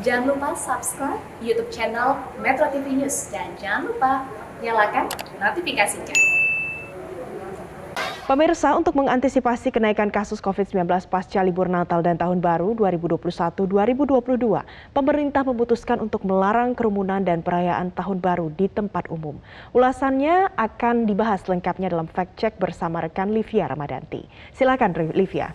Jangan lupa subscribe YouTube channel Metro TV News dan jangan lupa nyalakan notifikasinya. Pemirsa, untuk mengantisipasi kenaikan kasus COVID-19 pasca libur Natal dan Tahun Baru 2021-2022, pemerintah memutuskan untuk melarang kerumunan dan perayaan Tahun Baru di tempat umum. Ulasannya akan dibahas lengkapnya dalam fact check bersama rekan Livia Ramadanti. Silakan Livia.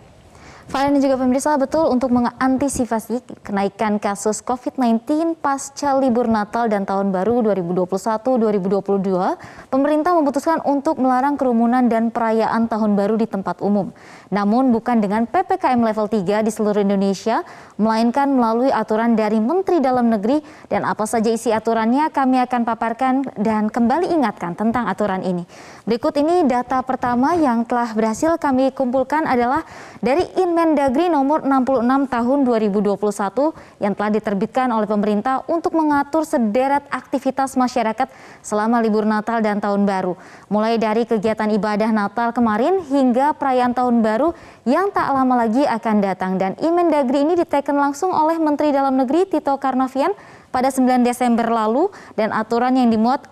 Valen dan juga pemirsa, betul, untuk mengantisipasi kenaikan kasus COVID-19 pasca libur Natal dan Tahun Baru 2021-2022, pemerintah memutuskan untuk melarang kerumunan dan perayaan Tahun Baru di tempat umum. Namun bukan dengan PPKM level 3 di seluruh Indonesia, melainkan melalui aturan dari Menteri Dalam Negeri, dan apa saja isi aturannya kami akan paparkan dan kembali ingatkan tentang aturan ini. Berikut ini data pertama yang telah berhasil kami kumpulkan adalah dari Inmendagri nomor 66 tahun 2021 yang telah diterbitkan oleh pemerintah untuk mengatur sederet aktivitas masyarakat selama libur Natal dan Tahun Baru. Mulai dari kegiatan ibadah Natal kemarin hingga perayaan Tahun Baru yang tak lama lagi akan datang. Dan Inmendagri ini diteken langsung oleh Menteri Dalam Negeri Tito Karnavian pada 9 Desember lalu, dan aturan yang dimuat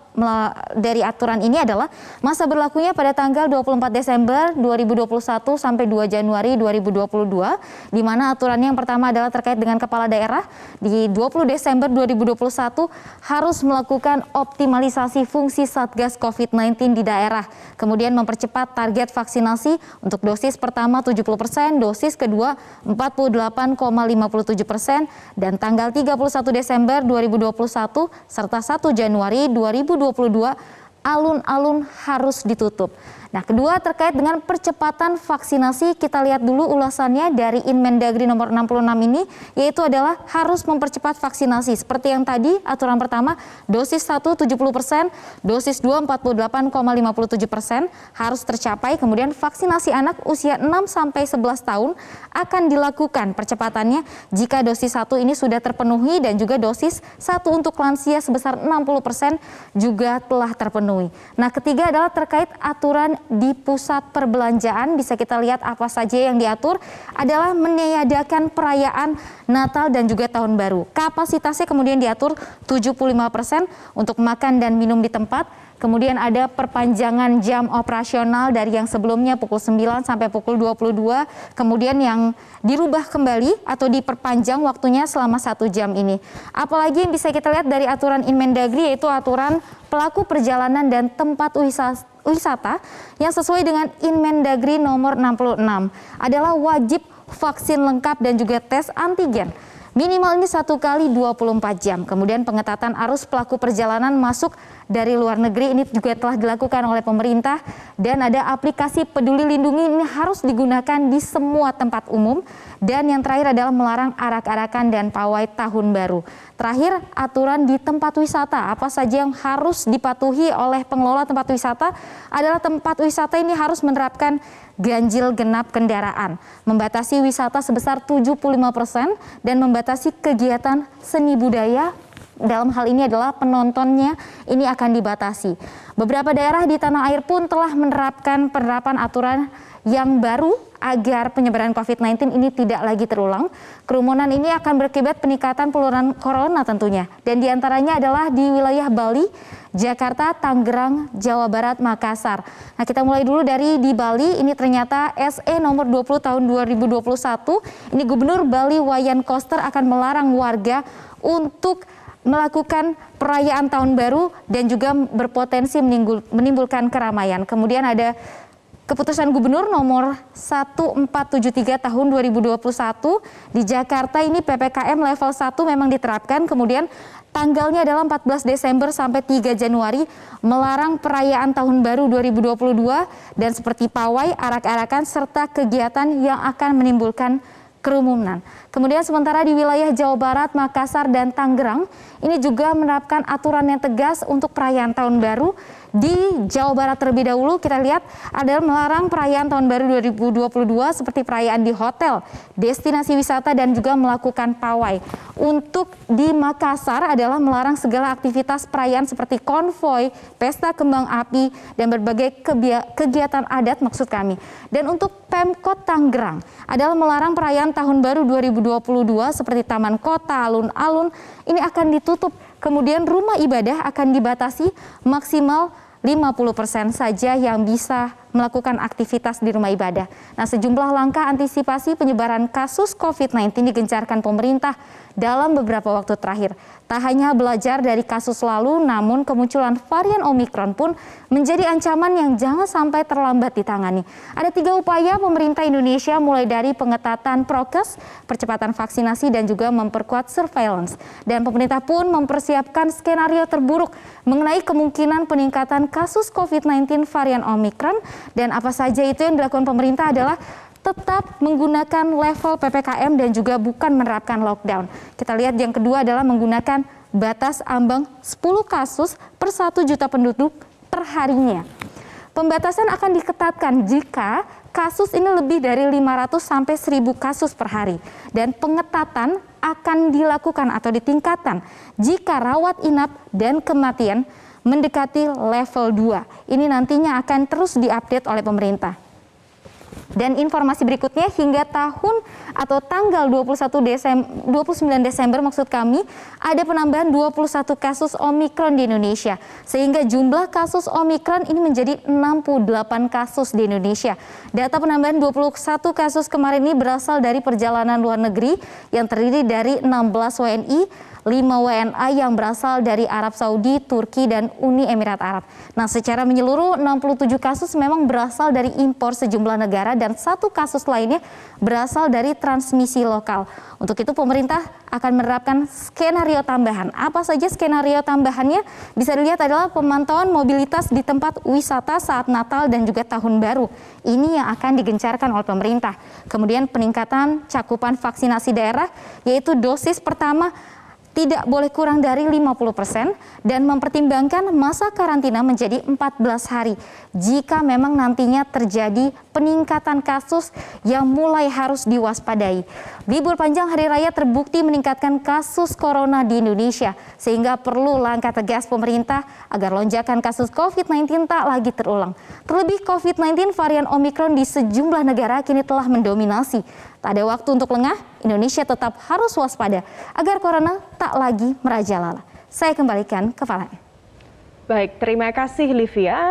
dari aturan ini adalah masa berlakunya pada tanggal 24 Desember 2021 sampai 2 Januari 2022, di mana aturan yang pertama adalah terkait dengan kepala daerah. Di 20 Desember 2021 harus melakukan optimalisasi fungsi Satgas COVID-19 di daerah, kemudian mempercepat target vaksinasi untuk dosis pertama 70%, dosis kedua 48,57%, dan tanggal 31 Desember 2021 serta 1 Januari 2022 alun-alun harus ditutup. Nah, kedua terkait dengan percepatan vaksinasi, kita lihat dulu ulasannya dari Inmendagri nomor 66 ini, yaitu adalah harus mempercepat vaksinasi. Seperti yang tadi, aturan pertama, dosis 1 70%, dosis 2 48,57% harus tercapai. Kemudian vaksinasi anak usia 6 sampai 11 tahun akan dilakukan percepatannya jika dosis 1 ini sudah terpenuhi, dan juga dosis 1 untuk lansia sebesar 60% juga telah terpenuhi. Nah, ketiga adalah terkait aturan di pusat perbelanjaan. Bisa kita lihat apa saja yang diatur adalah meniadakan perayaan Natal dan juga Tahun Baru. Kapasitasnya kemudian diatur 75% untuk makan dan minum di tempat. Kemudian ada perpanjangan jam operasional dari yang sebelumnya pukul 9 sampai pukul 22, kemudian yang dirubah kembali atau diperpanjang waktunya selama 1 jam ini. Apalagi yang bisa kita lihat dari aturan Inmendagri, yaitu aturan pelaku perjalanan dan tempat wisata yang sesuai dengan Inmendagri nomor 66 adalah wajib vaksin lengkap dan juga tes antigen. Minimal ini 1 kali 24 jam. Kemudian pengetatan arus pelaku perjalanan masuk dari luar negeri ini juga telah dilakukan oleh pemerintah, dan ada aplikasi Peduli Lindungi ini harus digunakan di semua tempat umum. Dan yang terakhir adalah melarang arak-arakan dan pawai Tahun Baru. Terakhir, aturan di tempat wisata, apa saja yang harus dipatuhi oleh pengelola tempat wisata adalah tempat wisata ini harus menerapkan ganjil genap kendaraan, membatasi wisata sebesar 75% dan membatasi kegiatan seni budaya. Dalam hal ini adalah penontonnya ini akan dibatasi. Beberapa daerah di tanah air pun telah menerapkan penerapan aturan yang baru agar penyebaran COVID-19 ini tidak lagi terulang. Kerumunan ini akan berakibat peningkatan penularan corona tentunya, dan diantaranya adalah di wilayah Bali, Jakarta, Tangerang, Jawa Barat, Makassar. Nah, kita mulai dulu dari di Bali. Ini ternyata SE nomor 20 tahun 2021. Ini Gubernur Bali Wayan Koster akan melarang warga untuk melakukan perayaan Tahun Baru dan juga berpotensi menimbulkan keramaian. Kemudian ada Keputusan Gubernur nomor 1473 tahun 2021 di Jakarta, ini PPKM level 1 memang diterapkan, kemudian tanggalnya adalah 14 Desember sampai 3 Januari, melarang perayaan Tahun Baru 2022 dan seperti pawai, arak-arakan serta kegiatan yang akan menimbulkan kerumunan. Kemudian sementara di wilayah Jawa Barat, Makassar dan Tangerang ini juga menerapkan aturan yang tegas untuk perayaan Tahun Baru, Di Jawa Barat terlebih dahulu kita lihat adalah melarang perayaan Tahun Baru 2022 seperti perayaan di hotel, destinasi wisata dan juga melakukan pawai. Untuk di Makassar adalah melarang segala aktivitas perayaan seperti konvoy, pesta kembang api dan berbagai kegiatan adat maksud kami. Dan untuk Pemkot Tangerang adalah melarang perayaan Tahun Baru 2022 seperti taman kota, alun-alun ini akan ditutup. Kemudian rumah ibadah akan dibatasi maksimal 50% saja yang bisa melakukan aktivitas di rumah ibadah. Nah, sejumlah langkah antisipasi penyebaran kasus COVID-19 digencarkan pemerintah dalam beberapa waktu terakhir. Tak hanya belajar dari kasus lalu, namun kemunculan varian Omikron pun menjadi ancaman yang jangan sampai terlambat ditangani. Ada 3 upaya pemerintah Indonesia mulai dari pengetatan prokes, percepatan vaksinasi dan juga memperkuat surveillance. Dan pemerintah pun mempersiapkan skenario terburuk mengenai kemungkinan peningkatan kasus COVID-19 varian Omikron. Dan apa saja itu yang dilakukan pemerintah adalah tetap menggunakan level PPKM dan juga bukan menerapkan lockdown. Kita lihat yang kedua adalah menggunakan batas ambang 10 kasus per 1 juta penduduk per harinya. Pembatasan akan diketatkan jika kasus ini lebih dari 500 sampai 1000 kasus per hari. Dan pengetatan akan dilakukan atau ditingkatkan jika rawat inap dan kematian mendekati level 2. Ini nantinya akan terus diupdate oleh pemerintah. Dan informasi berikutnya hingga tahun atau tanggal 29 Desember maksud kami ada penambahan 21 kasus Omikron di Indonesia. Sehingga jumlah kasus Omikron ini menjadi 68 kasus di Indonesia. Data penambahan 21 kasus kemarin ini berasal dari perjalanan luar negeri yang terdiri dari 16 WNI, 5 WNA yang berasal dari Arab Saudi, Turki, dan Uni Emirat Arab. Nah, secara menyeluruh 67 kasus memang berasal dari impor sejumlah negara dan 1 kasus lainnya berasal dari transmisi lokal. Untuk itu pemerintah akan menerapkan skenario tambahan. Apa saja skenario tambahannya? Bisa dilihat adalah pemantauan mobilitas di tempat wisata saat Natal dan juga Tahun Baru. Ini yang akan digencarkan oleh pemerintah. Kemudian peningkatan cakupan vaksinasi daerah, yaitu dosis pertama tidak boleh kurang dari 50% dan mempertimbangkan masa karantina menjadi 14 hari jika memang nantinya terjadi peningkatan kasus yang mulai harus diwaspadai. Libur panjang hari raya terbukti meningkatkan kasus corona di Indonesia sehingga perlu langkah tegas pemerintah agar lonjakan kasus COVID-19 tak lagi terulang. Terlebih COVID-19 varian Omikron di sejumlah negara kini telah mendominasi. Tak ada waktu untuk lengah, Indonesia tetap harus waspada agar corona tak lagi merajalela. Saya kembalikan ke Farhan. Baik, terima kasih Livia.